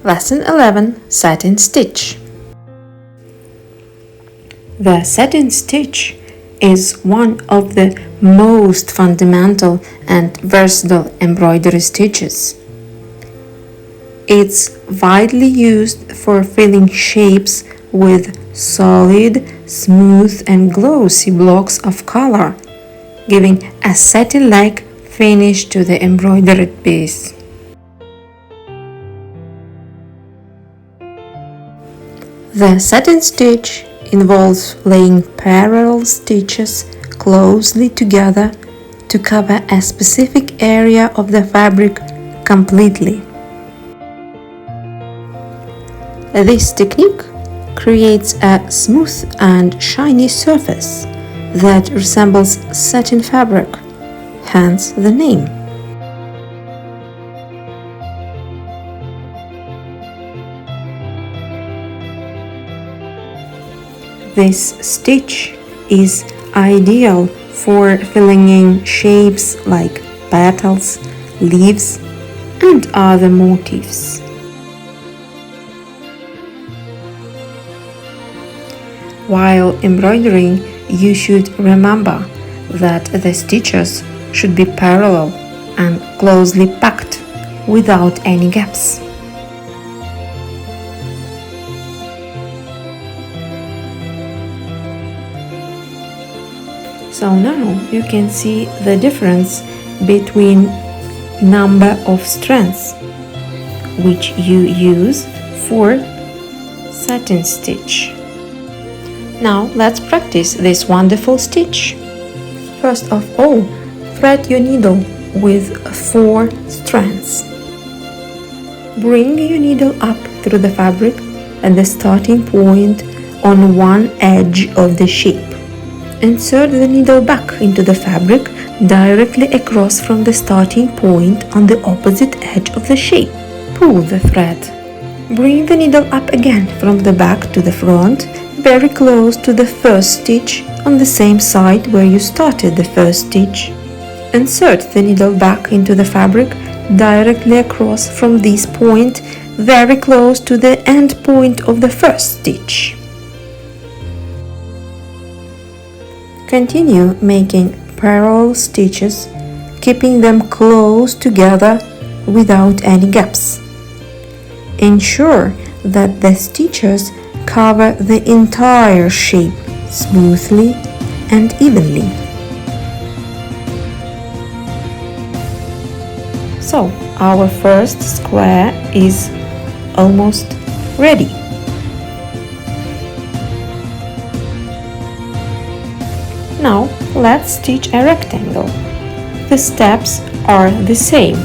Lesson 11. Satin stitch. The satin stitch is one of the most fundamental and versatile embroidery stitches. It's widely used for filling shapes with solid, smooth and glossy blocks of color, giving a satin-like finish to the embroidered piece. The satin stitch involves laying parallel stitches closely together to cover a specific area of the fabric completely. This technique creates a smooth and shiny surface that resembles satin fabric, hence the name. This stitch is ideal for filling in shapes like petals, leaves, and other motifs. While embroidering, you should remember that the stitches should be parallel and closely packed without any gaps. So now you can see the difference between number of strands which you use for satin stitch. Now let's practice this wonderful stitch. First of all, thread your needle with 4 strands. Bring your needle up through the fabric at the starting point on one edge of the shape. Insert the needle back into the fabric directly across from the starting point on the opposite edge of the shape. Pull the thread. Bring the needle up again from the back to the front, very close to the first stitch on the same side where you started the first stitch. Insert the needle back into the fabric directly across from this point, very close to the end point of the first stitch. Continue making parallel stitches, keeping them close together without any gaps. Ensure that the stitches cover the entire shape smoothly and evenly. So, our first square is almost ready. Now, let's stitch a rectangle. The steps are the same.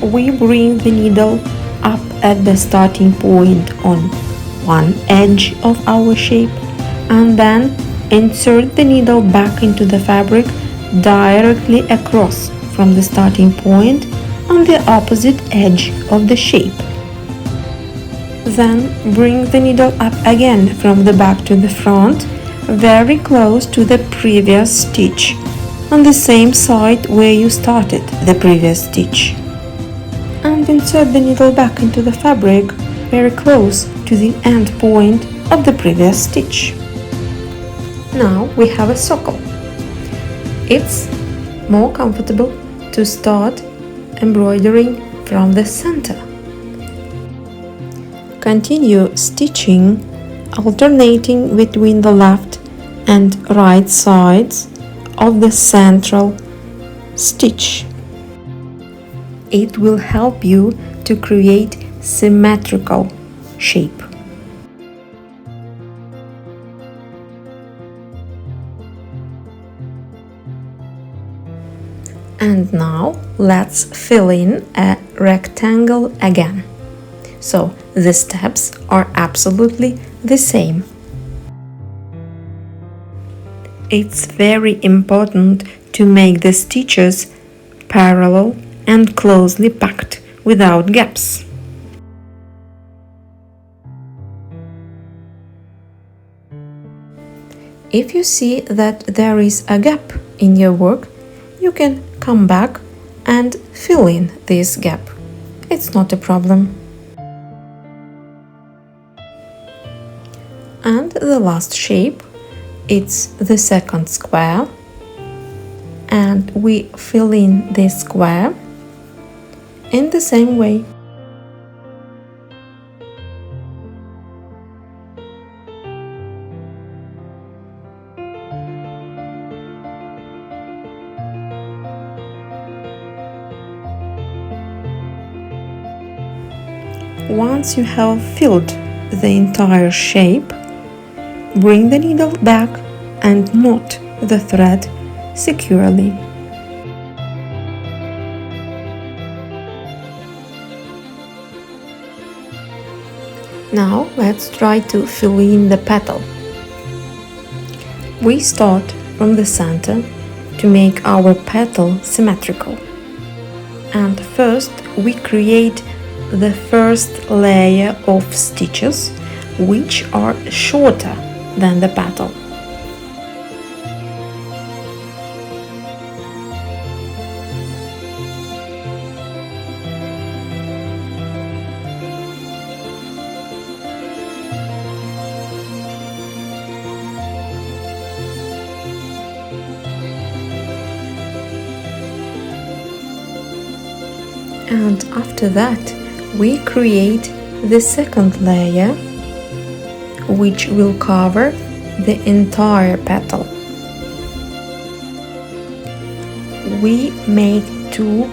We bring the needle up at the starting point on one edge of our shape and then insert the needle back into the fabric directly across from the starting point on the opposite edge of the shape. Then bring the needle up again from the back to the front, very close to the previous stitch on the same side where you started the previous stitch, and insert the needle back into the fabric very close to the end point of the previous stitch. Now we have a circle. It's more comfortable to start embroidering from the center. Continue stitching, alternating between the left and right sides of the central stitch. It will help you to create symmetrical shape. And now let's fill in a rectangle again. So the steps are absolutely the same. It's very important to make the stitches parallel and closely packed without gaps. If you see that there is a gap in your work, you can come back and fill in this gap. It's not a problem. the last shape, it's the second square, and we fill in this square in the same way. Once you have filled the entire shape, bring the needle back and knot the thread securely. Now let's try to fill in the petal. We start from the center to make our petal symmetrical. And first we create the first layer of stitches, which are shorter than the petal. And after that, we create the second layer, which will cover the entire petal. We make 2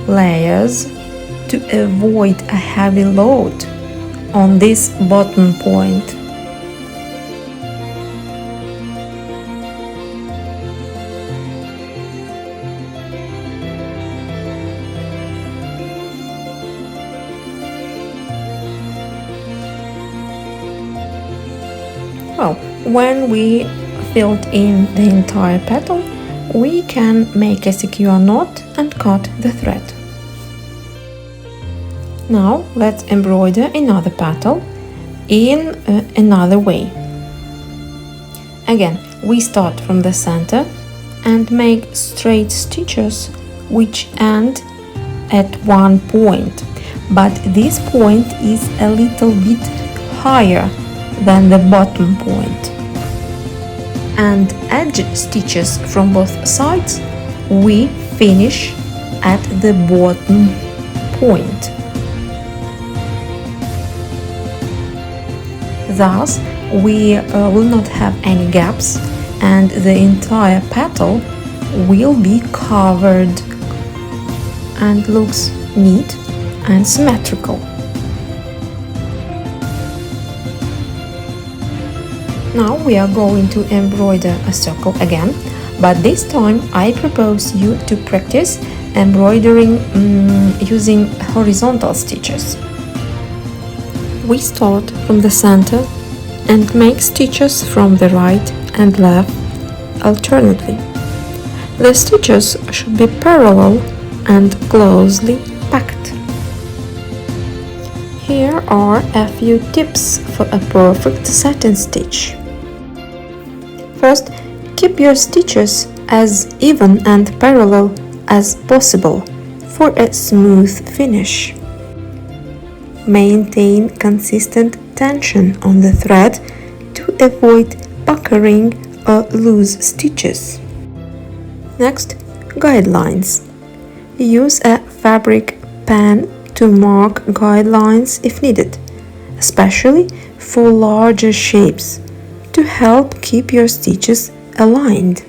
layers to avoid a heavy load on this bottom point. Well, when we filled in the entire petal, we can make a secure knot and cut the thread. Now let's embroider another petal in another way. Again, we start from the center and make straight stitches which end at one point, but this point is a little bit higher than the bottom point. And edge stitches from both sides we finish at the bottom point. Thus, we will not have any gaps and the entire petal will be covered and looks neat and symmetrical. Now we are going to embroider a circle again, but this time I propose you to practice embroidering using horizontal stitches. We start from the center and make stitches from the right and left alternately. The stitches should be parallel and closely packed. Here are a few tips for a perfect satin stitch. First, keep your stitches as even and parallel as possible for a smooth finish. Maintain consistent tension on the thread to avoid puckering or loose stitches. Next, guidelines. Use a fabric pen to mark guidelines if needed, especially for larger shapes, to help keep your stitches aligned.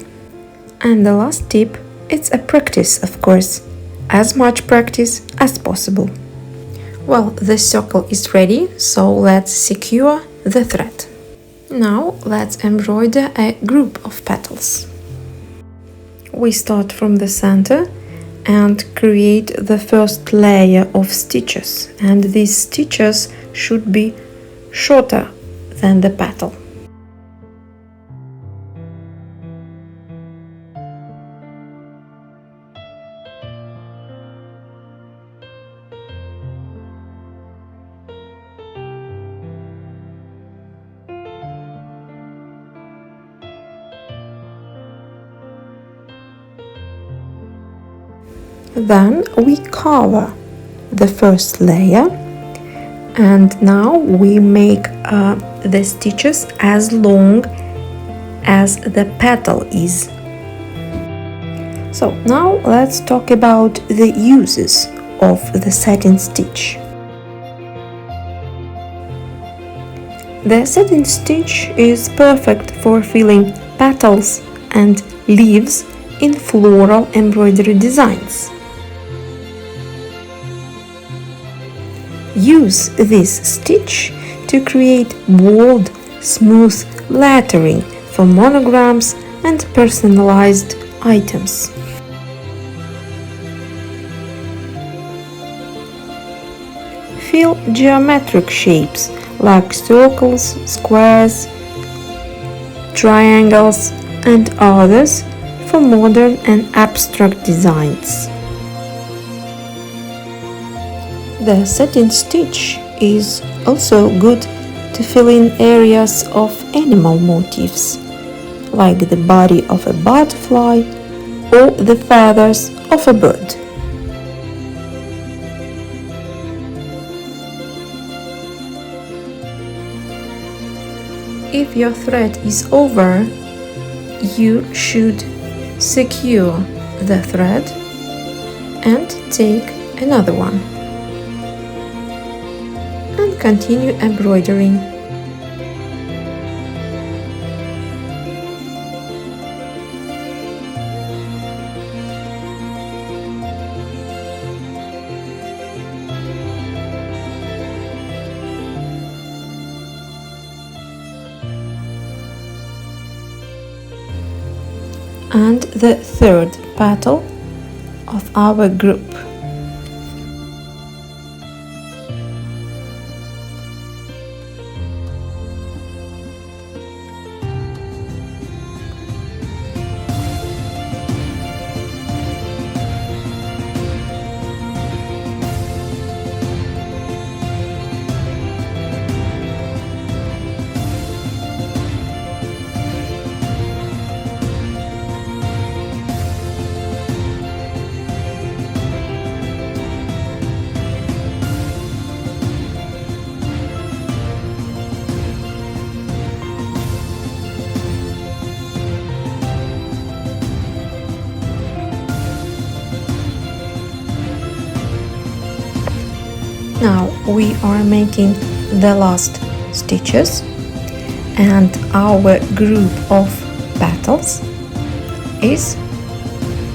And the last tip, it's a practice, of course, as much practice as possible. Well, the circle is ready, so let's secure the thread. Now let's embroider a group of petals. We start from the center and create the first layer of stitches, and these stitches should be shorter than the petal. Then we cover the first layer And now we make the stitches as long as the petal is. So now let's talk about the uses of the satin stitch. The satin stitch is perfect for filling petals and leaves in floral embroidery designs. Use this stitch to create bold, smooth lettering for monograms and personalized items. Fill geometric shapes like circles, squares, triangles, and others for modern and abstract designs. The satin stitch is also good to fill in areas of animal motifs, like the body of a butterfly or the feathers of a bird. If your thread is over, you should secure the thread and take another one and continue embroidering. And the third petal of our group. Now we are making the last stitches and our group of petals is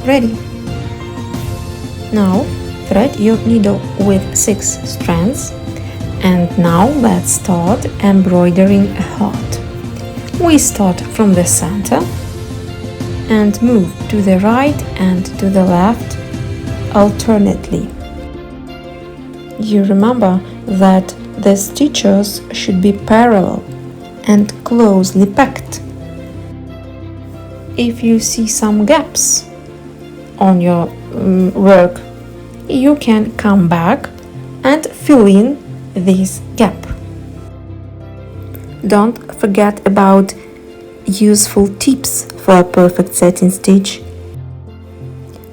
ready. Now thread your needle with 6 strands and now let's start embroidering a heart. We start from the center and move to the right and to the left alternately. You remember that the stitches should be parallel and closely packed. If you see some gaps on your work, you can come back and fill in this gap. Don't forget about useful tips for a perfect satin stitch.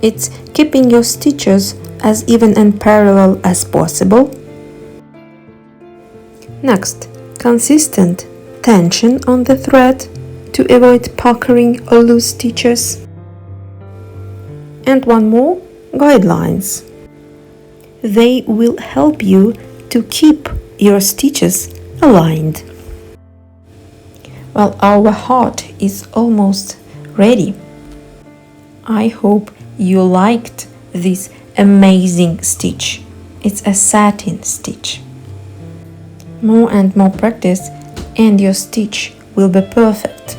It's keeping your stitches as even and parallel as possible. Next, consistent tension on the thread to avoid puckering or loose stitches. And one more, guidelines. They will help you to keep your stitches aligned. Well, our heart is almost ready. I hope you liked this amazing stitch. It's a satin stitch. More and more practice and your stitch will be perfect.